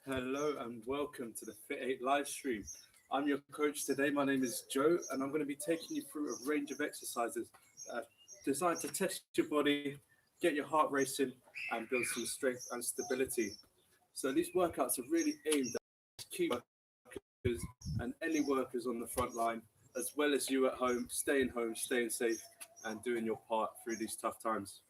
Hello and welcome to the Fit8 live stream. I'm your coach today. My name is Joe, and I'm going to be taking you through a range of exercises designed to test your body, get your heart racing, and build some strength and stability. So these workouts are really aimed at key workers and any workers on the front line, as well as you at home, staying safe, and doing your part through these tough times.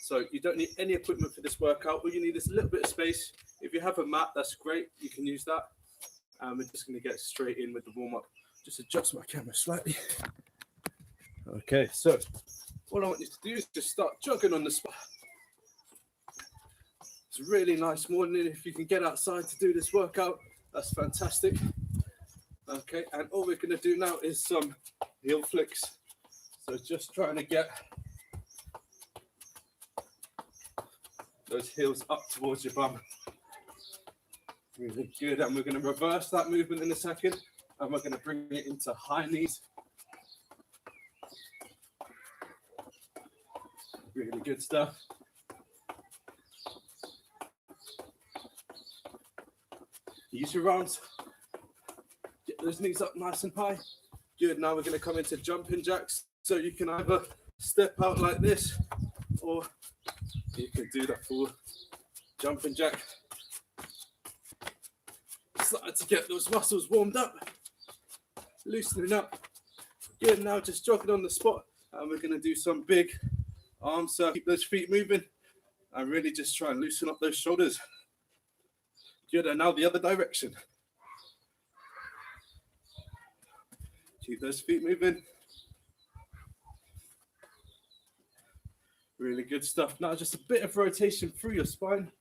So you don't need any equipment for this workout. All you need is a little bit of space. If you have a mat, that's great. You can use that. And we're just going to get straight in with the warm-up. Just adjust my camera slightly. Okay, so all I want you to do is just start jogging on the spot. It's a really nice morning. If you can get outside to do this workout, that's fantastic. Okay, and all we're going to do now is some heel flicks. So just trying to get those heels up towards your bum. Really good. And we're going to reverse that movement in a second. And we're going to bring it into high knees. Really good stuff. Use your arms. Get those knees up nice and high. Good. Now we're going to come into jumping jacks. So you can either step out like this, or you can do that full jumping jack. Starting to get those muscles warmed up, loosening up. Good, now just jogging on the spot, and we're going to do some big arms. So keep those feet moving and really just try and loosen up those shoulders. Good, and now the other direction. Keep those feet moving. Really good stuff. Now just a bit of rotation through your spine,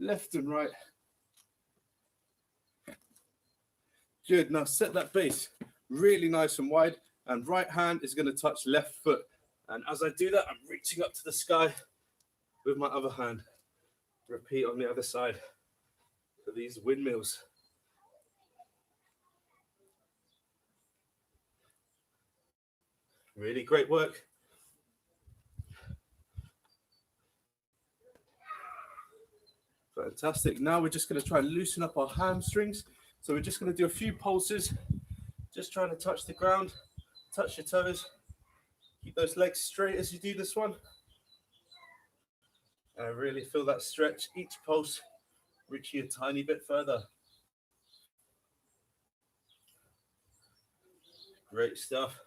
left and right. Good, now set that base really nice and wide, and right hand is going to touch left foot. And as I do that, I'm reaching up to the sky with my other hand. Repeat on the other side for these windmills. Really great work. Fantastic. Now we're just going to try and loosen up our hamstrings. So we're just going to do a few pulses, just trying to touch the ground, touch your toes. Keep those legs straight as you do this one. And really feel that stretch. Each pulse reach you a tiny bit further. Great stuff.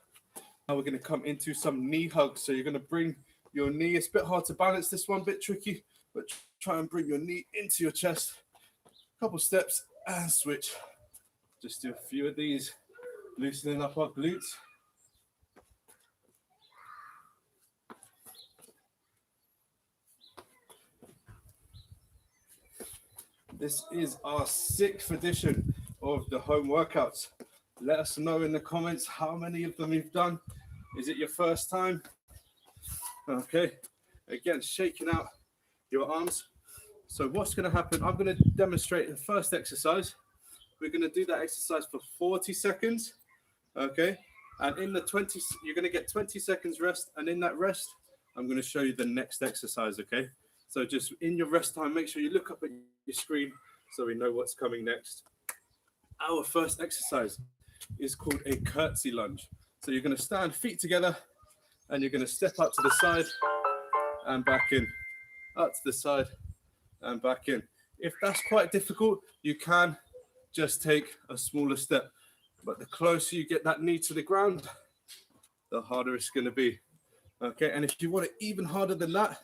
Now we're going to come into some knee hugs. So you're going to bring your knee. It's a bit hard to balance this one, a bit tricky, but try and bring your knee into your chest. Couple steps and switch. Just do a few of these, loosening up our glutes. This is our 6th edition of the home workouts. Let us know in the comments how many of them you've done. Is it your first time? Okay, again, shaking out your arms. So what's going to happen, I'm going to demonstrate the first exercise. We're going to do that exercise for 40 seconds, okay? And in the 20, you're going to get 20 seconds rest. And in that rest, I'm going to show you the next exercise, okay? So just in your rest time, make sure you look up at your screen so we know what's coming next. Our first exercise is called a curtsy lunge. So you're going to stand feet together and you're going to step up to the side and back in, up to the side and back in. If that's quite difficult, you can just take a smaller step. But the closer you get that knee to the ground, the harder it's going to be. Okay, and if you want it even harder than that,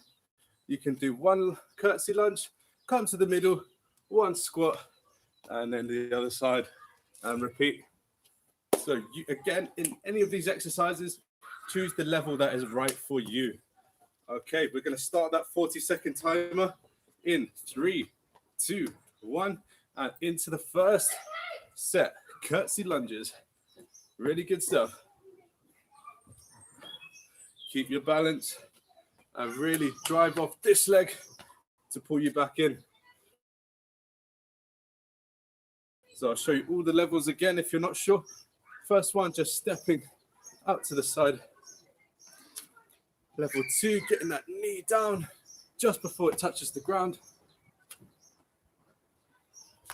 you can do one curtsy lunge, come to the middle, one squat, and then the other side, and repeat. So you, again, in any of these exercises, choose the level that is right for you. Okay, we're going to start that 40-second timer in 3, 2, 1, and into the first set. Curtsy lunges. Really good stuff. Keep your balance and really drive off this leg to pull you back in. So I'll show you all the levels again if you're not sure. First one, just stepping out to the side. Level 2, getting that knee down just before it touches the ground.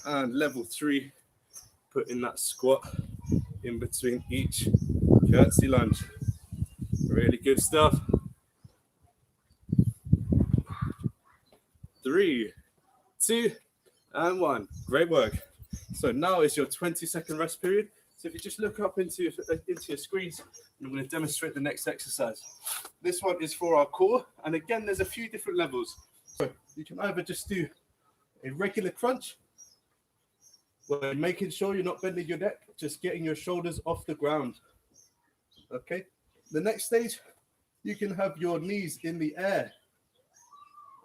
And level 3, putting that squat in between each curtsy lunge. Really good stuff. 3, 2, and 1. Great work. So now is your 20-second rest period. So if you just look up into your screens, I'm going to demonstrate the next exercise. This one is for our core. And again, there's a few different levels. So you can either just do a regular crunch, where you're making sure you're not bending your neck, just getting your shoulders off the ground. Okay. The next stage, you can have your knees in the air,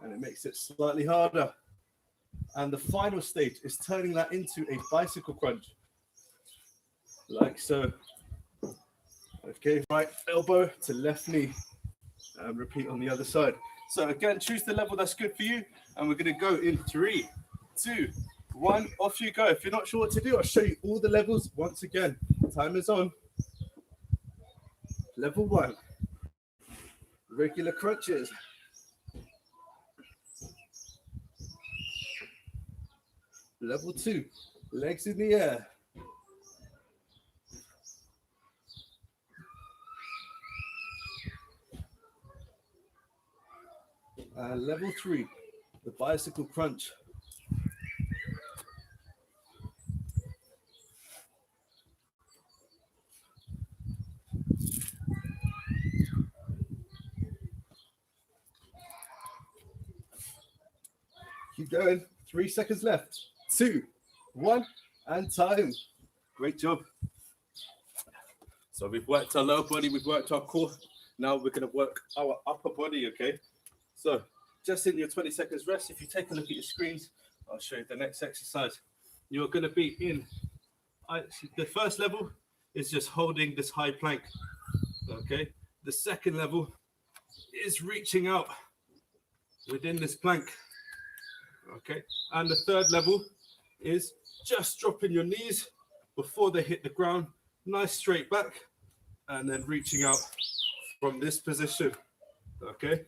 and it makes it slightly harder. And the final stage is turning that into a bicycle crunch, like so. Okay, right elbow to left knee, and repeat on the other side. So again, choose the level that's good for you, and we're going to go in 3, 2, 1, off you go. If you're not sure what to do, I'll show you all the levels once again. Time is on. Level 1, regular crunches. Level 2, legs in the air. And level 3, the bicycle crunch. Keep going. 3 seconds left. 2, 1, and time. Great job. So we've worked our lower body, we've worked our core. Now we're going to work our upper body, okay? So just in your 20 seconds rest, if you take a look at your screens, I'll show you the next exercise. You're going to be in, the first level is just holding this high plank, okay? The second level is reaching out within this plank, okay? And the third level is just dropping your knees before they hit the ground, nice straight back, and then reaching out from this position, okay?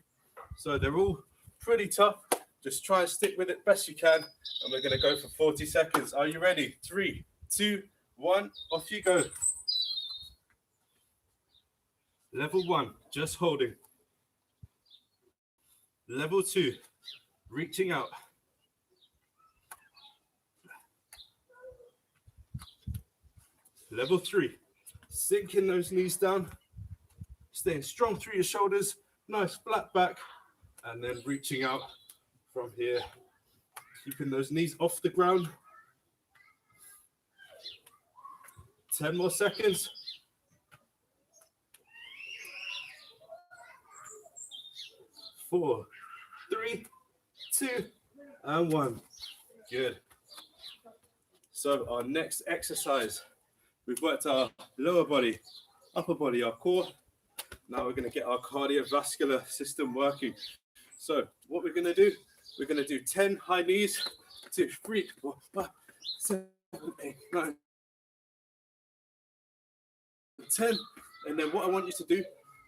So they're all pretty tough. Just try and stick with it best you can, and we're going to go for 40 seconds. Are you ready? 3, 2, 1, off you go. Level 1, just holding. Level 2, reaching out. Level 3, sinking those knees down, staying strong through your shoulders, nice flat back, and then reaching out from here, keeping those knees off the ground. 10 more seconds. 4, 3, 2, and 1. Good. So our next exercise, we've worked our lower body, upper body, our core. Now we're going to get our cardiovascular system working. So what we're going to do, we're going to do 10 high knees, 2, 3, 4, 5, 7, 8, 9, 10. And then what I want you to do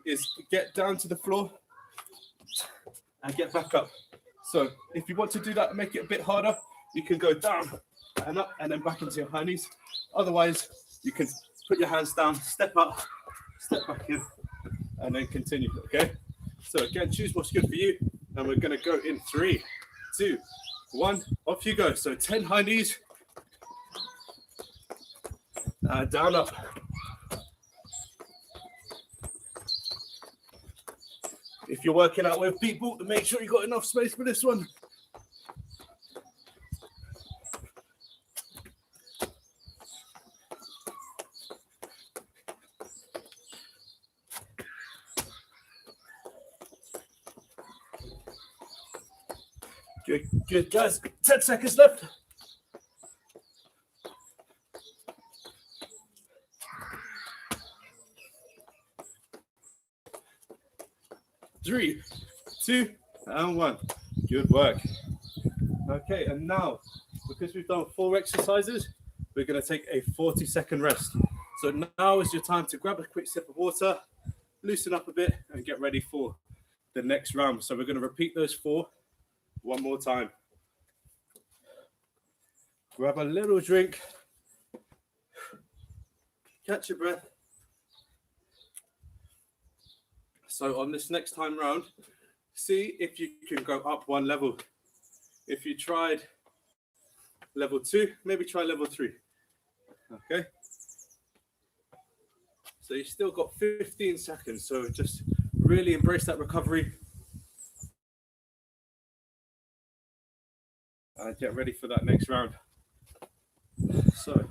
is get down to the floor and get back up. So if you want to do that and make it a bit harder, you can go down and up and then back into your high knees. Otherwise, you can put your hands down, step up, step back in, and then continue, okay? So again, choose what's good for you. And we're going to go in 3, 2, 1, off you go. So 10 high knees, down, up. If you're working out with people, make sure you got enough space for this one. Good, good, guys. 10 seconds left. 3, 2, and 1. Good work. Okay, and now, because we've done 4 exercises, we're going to take a 40-second rest. So now is your time to grab a quick sip of water, loosen up a bit, and get ready for the next round. So we're going to repeat those 4 one more time. Grab a little drink. Catch your breath. So on this next time round, see if you can go up one level. If you tried level 2, maybe try level 3. Okay. So you still got 15 seconds. So just really embrace that recovery. And get ready for that next round. So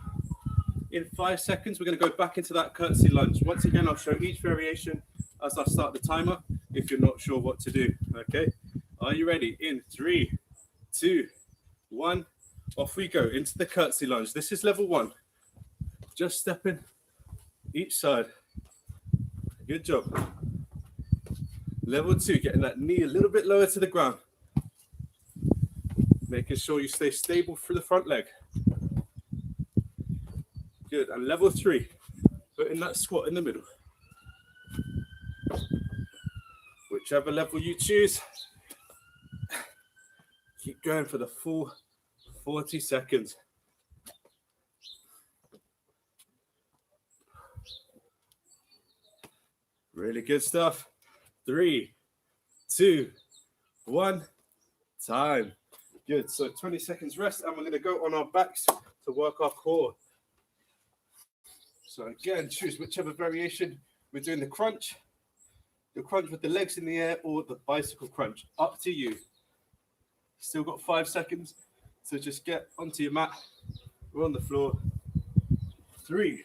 in 5 seconds, we're going to go back into that curtsy lunge. Once again, I'll show each variation as I start the timer if you're not sure what to do. Okay. Are you ready? In 3, 2, 1. Off we go into the curtsy lunge. This is level 1. Just stepping each side. Good job. Level 2, getting that knee a little bit lower to the ground. Making sure you stay stable through the front leg. Good. And level 3, putting that squat in the middle. Whichever level you choose, keep going for the full 40 seconds. Really good stuff. 3, 2, 1, time. Good. So 20 seconds rest, and we're going to go on our backs to work our core. So again, choose whichever variation. We're doing the crunch with the legs in the air, or the bicycle crunch. Up to you. Still got 5 seconds. So just get onto your mat. We're on the floor. 3,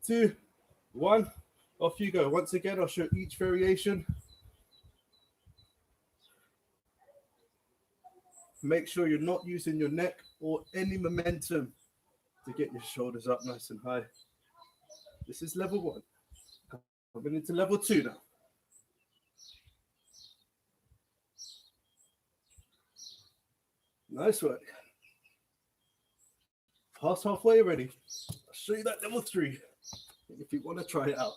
2, 1. Off you go. Once again, I'll show each variation. Make sure you're not using your neck or any momentum to get your shoulders up nice and high. This is level 1. Coming into level 2 now. Nice work. Past halfway already. I'll show you that level 3 if you want to try it out.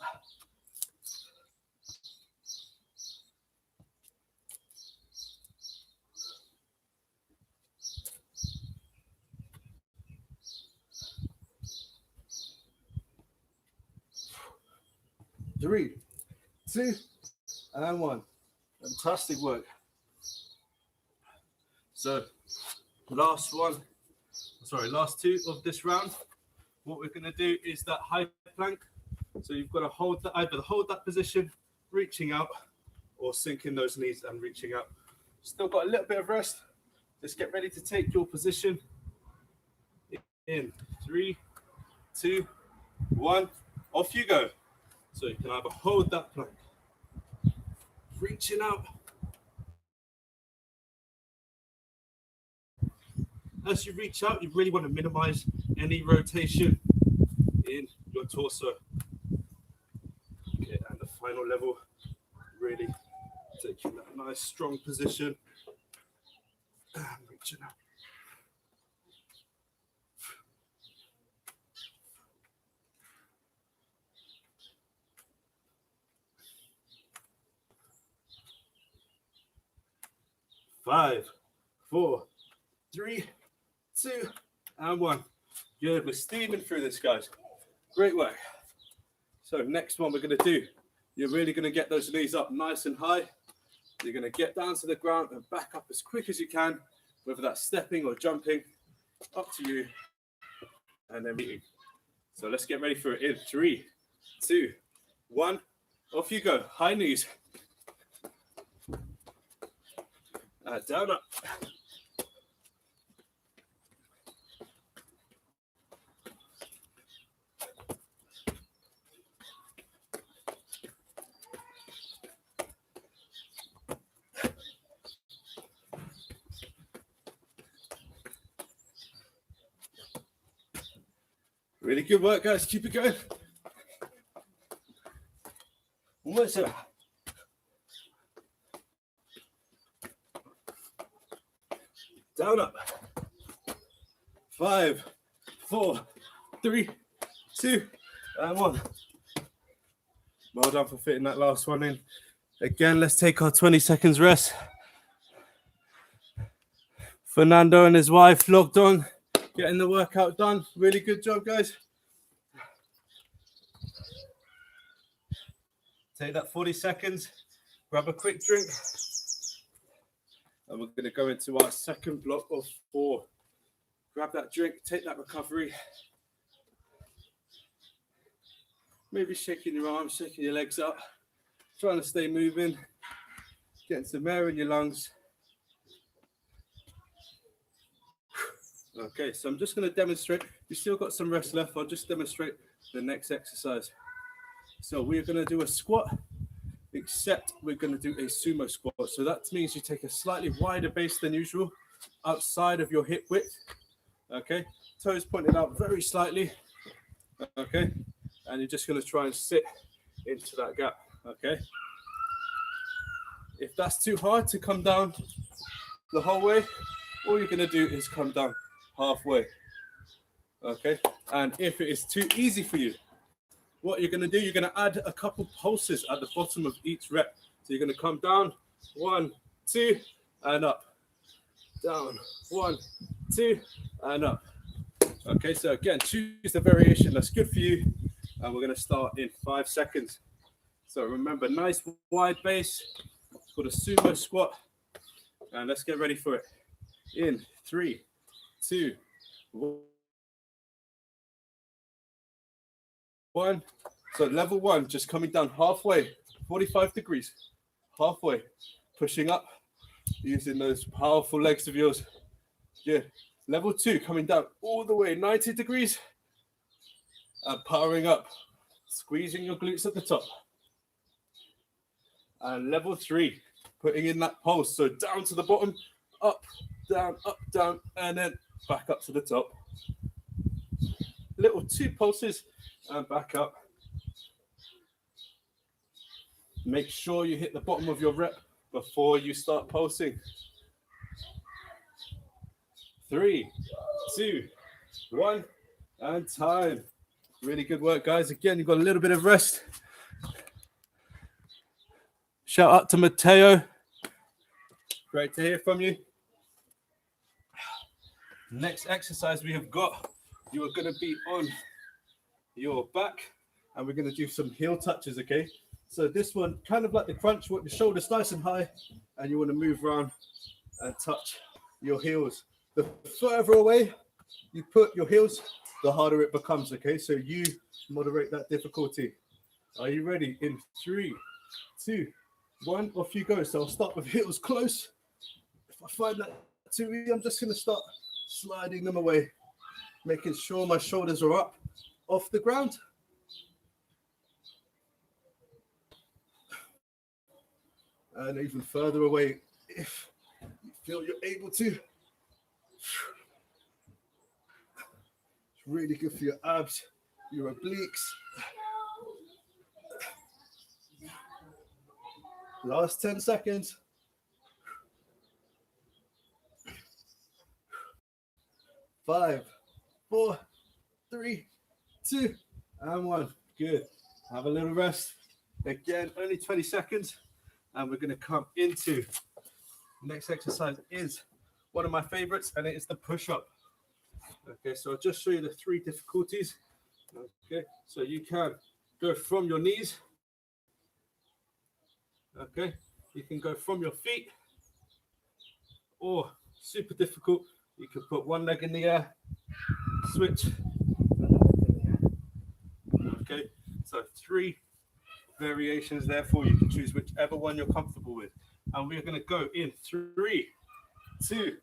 Three, 2, and 1. Fantastic work. So last 2 of this round. What we're going to do is that high plank. So you've got to either hold that position, reaching out, or sinking those knees and reaching out. Still got a little bit of rest. Just get ready to take your position. In 3, 2, 1. Off you go. So you can either hold that plank, reaching out. As you reach out, you really want to minimize any rotation in your torso. Okay, and the final level, really taking that nice strong position and reaching out. Five, 4, 3, 2, and 1. Good. We're steaming through this, guys. Great work. So next one we're going to do, you're really going to get those knees up nice and high. You're going to get down to the ground and back up as quick as you can, whether that's stepping or jumping. Up to you. And then meeting. So let's get ready for it in 3, 2, 1. Off you go. High knees. Down, up. Really good work, guys. Keep it going. Almost there. Down, up. 5, 4, 3, 2, and 1. Well done for fitting that last one in. Again, let's take our 20 seconds rest. Fernando and his wife logged on. getting the workout done. Really good job, guys. Take that 40 seconds, grab a quick drink, and we're going to go into our second block of 4. Grab that drink, take that recovery. Maybe shaking your arms, shaking your legs up, trying to stay moving, getting some air in your lungs. Okay, so I'm just going to demonstrate. You've still got some rest left. I'll just demonstrate the next exercise. So we're going to do a squat, except we're going to do a sumo squat. So that means you take a slightly wider base than usual, outside of your hip width. Okay, toes pointed out very slightly. Okay, and you're just going to try and sit into that gap. Okay, if that's too hard to come down the whole way, all you're going to do is come down halfway. Okay, and if it is too easy for you, what you're going to do, you're going to add a couple pulses at the bottom of each rep. So you're going to come down, 1, 2, and up. Down, 1, 2, and up. Okay, so again, choose the variation that's good for you. And we're going to start in 5 seconds. So remember, nice wide base. It's called a sumo squat. And let's get ready for it. In 3, 2, 1. So level 1, just coming down halfway, 45 degrees, halfway, pushing up, using those powerful legs of yours. Yeah. Level 2, coming down all the way, 90 degrees, and powering up, squeezing your glutes at the top. And level 3, putting in that pulse. So down to the bottom, up, down, and then back up to the top. Little 2 pulses and back up. Make sure you hit the bottom of your rep before you start pulsing. 3, 2, 1, and time. Really good work, guys. Again, you've got a little bit of rest. Shout out to Matteo. Great to hear from you. Next exercise we have got, you are going to be on your back, and we're going to do some heel touches, okay? So this one, kind of like the crunch, with the shoulders nice and high, and you want to move around and touch your heels. The further away you put your heels, the harder it becomes, okay? So you moderate that difficulty. Are you ready? In 3, 2, 1, off you go. So I'll start with heels close. If I find that too easy, I'm just going to start sliding them away, making sure my shoulders are up off the ground. And even further away if you feel you're able to. It's really good for your abs, your obliques. Last 10 seconds. 5, 4, 3, 2, and 1. Good. Have a little rest. Again, only 20 seconds. And we're going to come into the next exercise is one of my favorites, and it is the push-up. Okay, so I'll just show you the 3 difficulties. Okay, so you can go from your knees. Okay, you can go from your feet, or super difficult, you can put one leg in the air, switch. Okay, so 3 variations there for you. You can choose whichever one you're comfortable with. And we're going to go in 3, 2,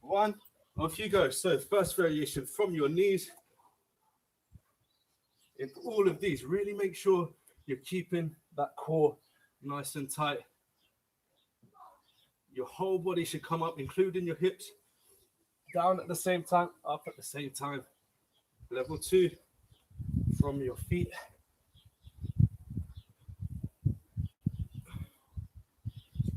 1. Off you go. So first variation from your knees. In all of these, really make sure you're keeping that core nice and tight. Your whole body should come up, including your hips, down at the same time, up at the same time. Level 2 from your feet.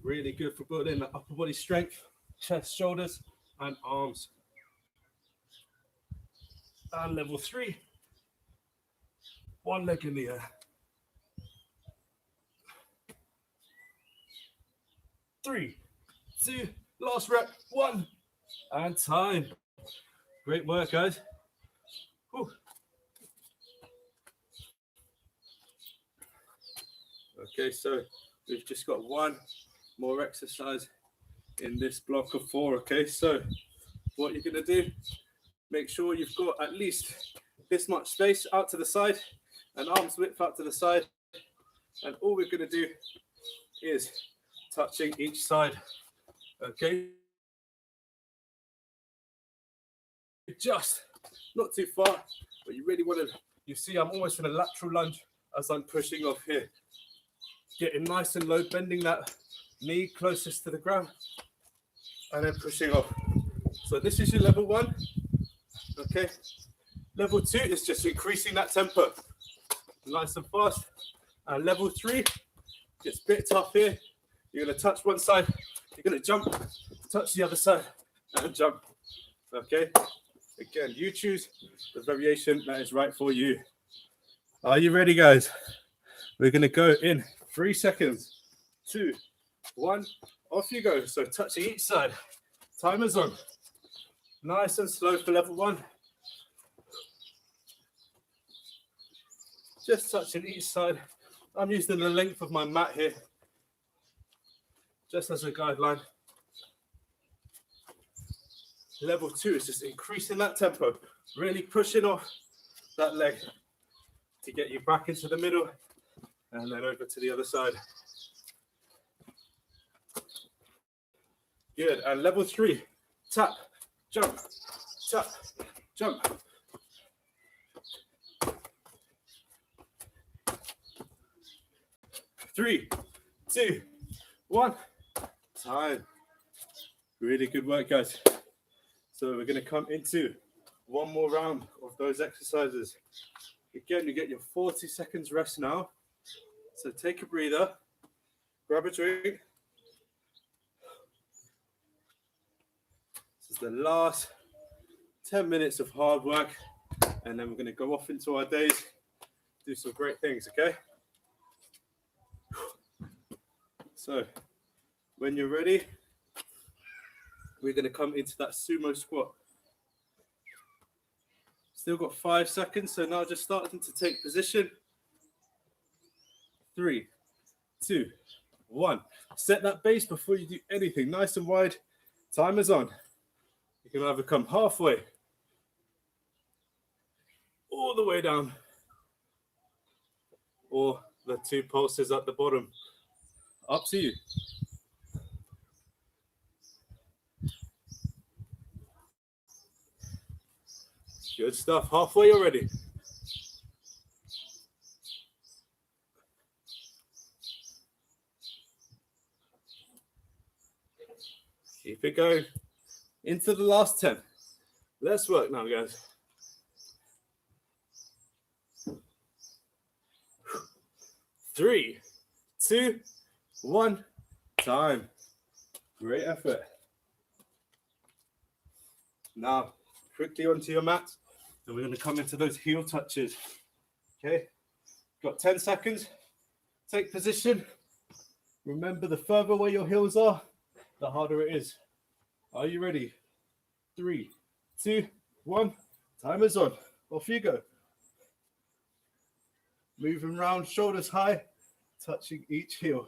Really good for building the upper body strength, chest, shoulders, and arms. And level 3, one leg in the air. 3, 2, last rep, 1, and time. Great work, guys. Whew. Okay, so we've just got one more exercise in this block of 4. Okay, so what you're going to do, make sure you've got at least this much space out to the side and arms width out to the side. And all we're going to do is touching each side. Okay, just not too far, but you really want to, you see I'm almost in a lateral lunge as I'm pushing off here. Getting nice and low, bending that knee closest to the ground and then pushing off. So this is your level 1. Okay, level 2 is just increasing that tempo nice and fast. And level 3 gets a bit tough here. You're going to touch one side, you're going to jump, touch the other side and jump. Okay, again, you choose the variation that is right for you. Are you ready, guys? We're going to go in 3 seconds. 2, 1, off you go. So touching each side. Timer's on. Nice and slow for level 1. Just touching each side. I'm using the length of my mat here, just as a guideline. Level 2 is just increasing that tempo, really pushing off that leg to get you back into the middle and then over to the other side. Good, and level 3, tap, jump, tap, jump. Three, 2, 1, time. Really good work, guys. So we're going to come into one more round of those exercises. Again, you get your 40 seconds rest now. So take a breather, grab a drink. This is the last 10 minutes of hard work, and then we're going to go off into our days, do some great things, okay? So when you're ready, we're going to come into that sumo squat. Still got 5 seconds, so now just starting to take position. 3, 2, 1. Set that base before you do anything. Nice and wide. Timer's on. You can either come halfway, all the way down, or the 2 pulses at the bottom. Up to you. Good stuff. Halfway already. Keep it going. Into the last 10. Let's work now, guys. 3, 2, 1, time. Great effort. Now, quickly onto your mat. And we're going to come into those heel touches. Okay, got 10 seconds. Take position. Remember, the further away your heels are, the harder it is. Are you ready? 3, 2, 1. Timer's on. Off you go. Moving round, shoulders high, touching each heel.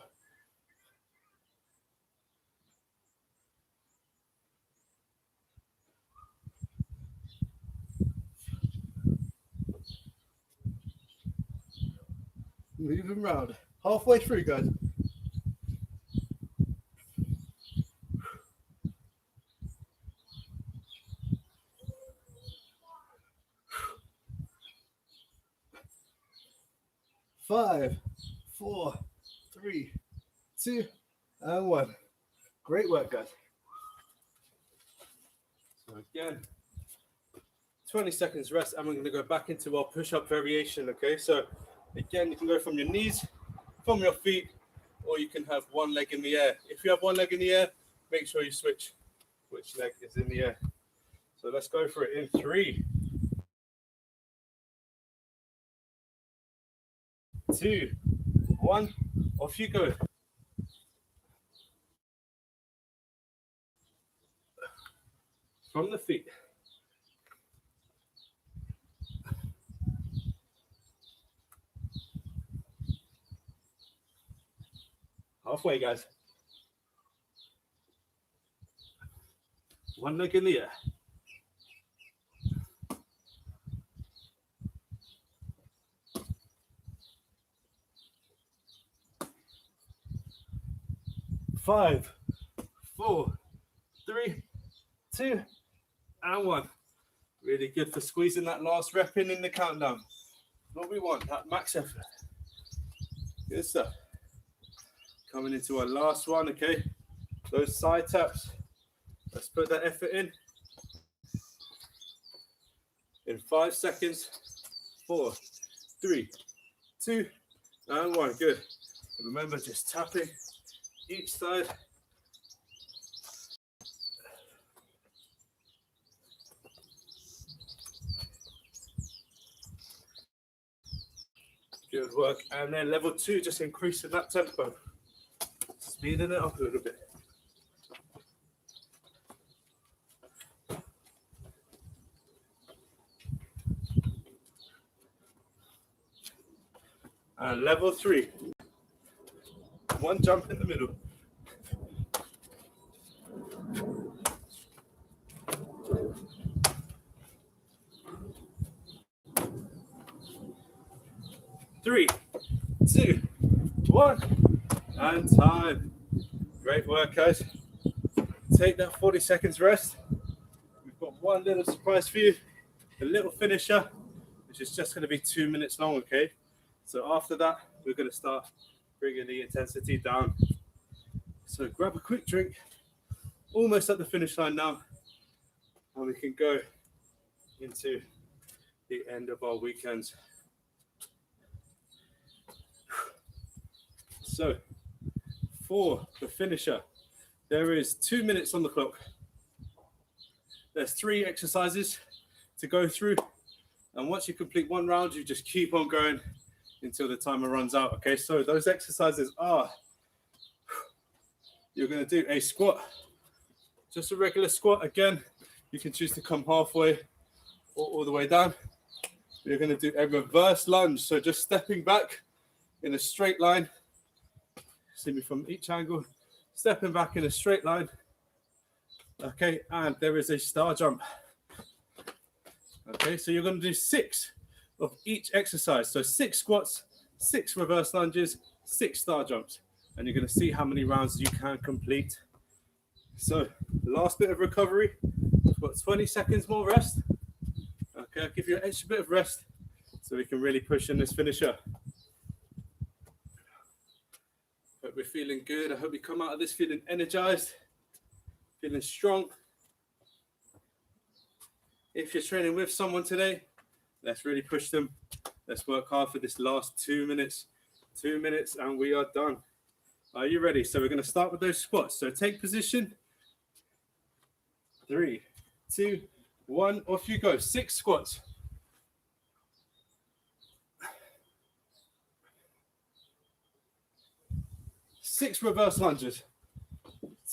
Moving round. Halfway through, guys. Five, 4, 3, 2, and 1. Great work, guys. So again, 20 seconds rest, and we're going to go back into our push-up variation, okay? So again, you can go from your knees, from your feet, or you can have one leg in the air. If you have one leg in the air, make sure you switch which leg is in the air. So let's go for it in 3, 2, 1. Off you go. From the feet. Halfway, guys. One leg in the air. Five, 4, 3, 2, and 1. Really good for squeezing that last rep in the countdown. What we want, that max effort. Good stuff. Coming into our last one, okay? Those side taps. Let's put that effort in. In 5 seconds. 4, 3, 2, and 1. Good. Remember, just tapping each side. Good work. And then level 2, just increasing that tempo. Speeding it up a little bit. And level 3. One jump in the middle. Three, 2, 1, and time. Great work, guys. Take that 40 seconds rest. We've got one little surprise for you, a little finisher, which is just going to be 2 minutes long, okay? So after that, we're going to start bringing the intensity down. So grab a quick drink, almost at the finish line now, and we can go into the end of our weekends. So for the finisher, there is 2 minutes on the clock. There's 3 exercises to go through. And once you complete one round, you just keep on going until the timer runs out. Okay, so those exercises are, you're going to do a squat, just a regular squat. Again, you can choose to come halfway or all the way down. You're going to do a reverse lunge. So just stepping back in a straight line. See me from each angle, stepping back in a straight line. Okay, and there is a star jump. Okay, so you're going to do 6 of each exercise. So 6 squats, 6 reverse lunges, 6 star jumps. And you're going to see how many rounds you can complete. So last bit of recovery. We've got 20 seconds more rest. Okay, I'll give you an extra bit of rest so we can really push in this finisher. Hope we're feeling good. I hope we come out of this feeling energized, feeling strong. If you're training with someone today, let's really push them. Let's work hard for this last 2 minutes. 2 minutes and we are done. Are you ready? So we're going to start with those squats. So take position. 3, 2, 1. Off you go. 6 squats. 6 reverse lunges.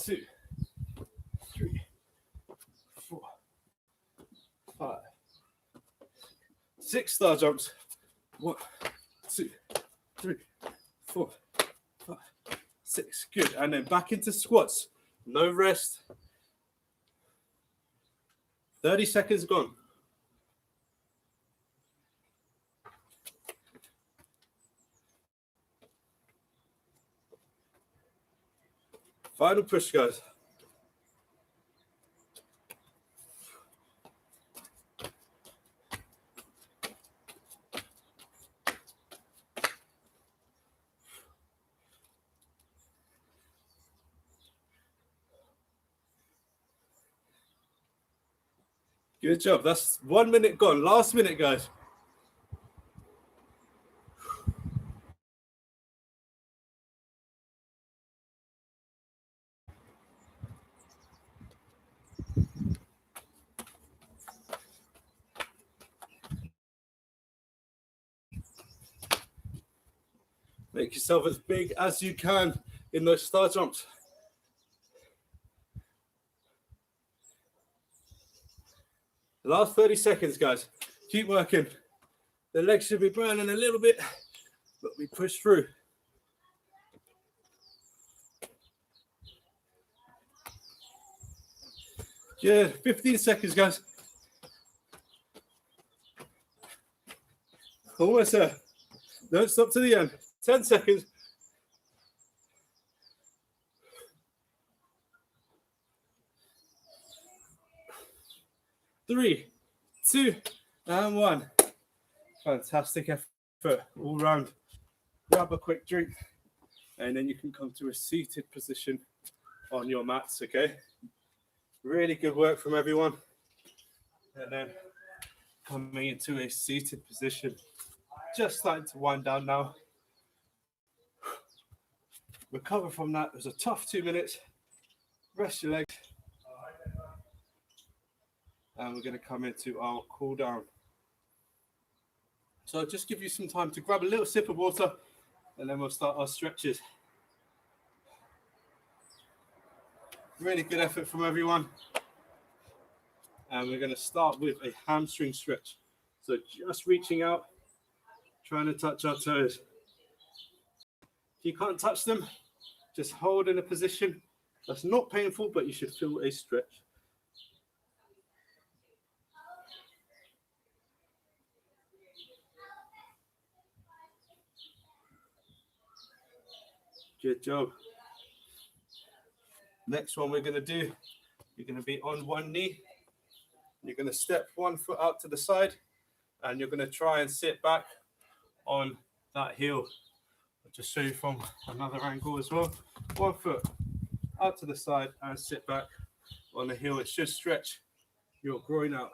2, 3, 4, 5. 6 star jumps. 1, 2, 3, 4, 5, 6. Good. And then back into squats. No rest. 30 seconds gone. Final push, guys. Good job. That's 1 minute gone. Last minute, guys. Make yourself as big as you can in those star jumps. Last 30 seconds, guys. Keep working. The legs should be burning a little bit, but we push through. Good. 15 seconds, guys. Almost there. Don't stop to the end. 10 seconds. 3, 2, and 1. Fantastic effort all round. Grab a quick drink, and then you can come to a seated position on your mats, okay? Really good work from everyone. And then coming into a seated position. Just starting to wind down now. Recover from that. It was a tough 2 minutes. Rest your legs. And we're going to come into our cool down. So I'll just give you some time to grab a little sip of water, and then we'll start our stretches. Really good effort from everyone. And we're going to start with a hamstring stretch. So just reaching out, trying to touch our toes. If you can't touch them, just hold in a position that's not painful, but you should feel a stretch. Good job. Next one we're going to do, you're going to be on one knee. You're going to step 1 foot out to the side, and you're going to try and sit back on that heel. I'll just show you from another angle as well. 1 foot out to the side and sit back on the heel. It should stretch your groin out.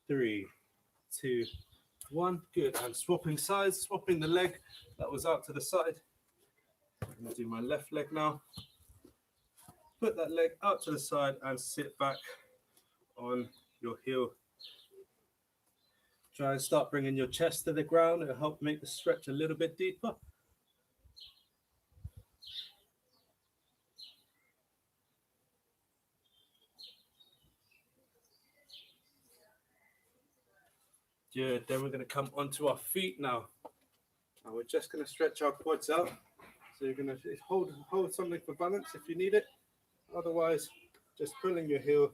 Three, 2, 1. Good. And swapping sides, swapping the leg that was out to the side. I'm going to do my left leg now. Put that leg out to the side and sit back on your heel. Try and start bringing your chest to the ground. It'll help make the stretch a little bit deeper. Good. Then we're going to come onto our feet now. And we're just going to stretch our quads out. So you're going to hold something for balance if you need it. Otherwise, just pulling your heel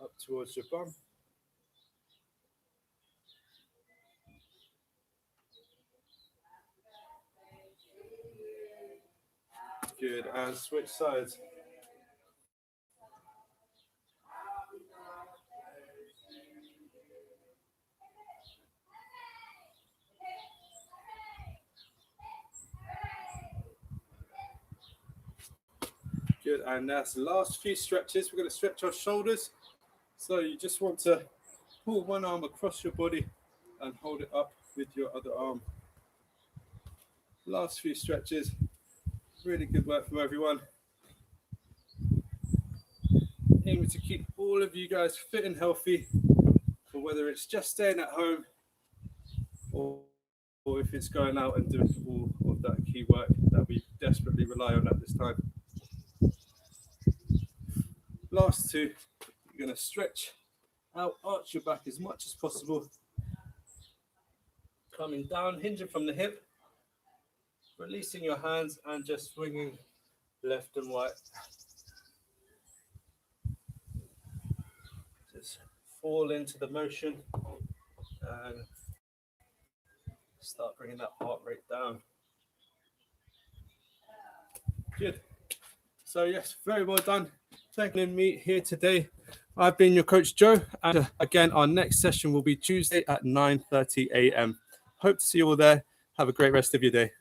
up towards your bum. Good. And switch sides. Good, and that's the last few stretches. We're going to stretch our shoulders. So you just want to pull one arm across your body and hold it up with your other arm. Last few stretches. Really good work from everyone. Aiming to keep all of you guys fit and healthy, for whether it's just staying at home or if it's going out and doing all of that key work that we desperately rely on at this time. Last 2, you're going to stretch out, arch your back as much as possible. Coming down, hinging from the hip, releasing your hands and just swinging left and right. Just fall into the motion and start bringing that heart rate down. Good. So yes, very well done. Taking me here today. I've been your coach Joe, and again, our next session will be Tuesday at 9:30 a.m. Hope to see you all there. Have a great rest of your day.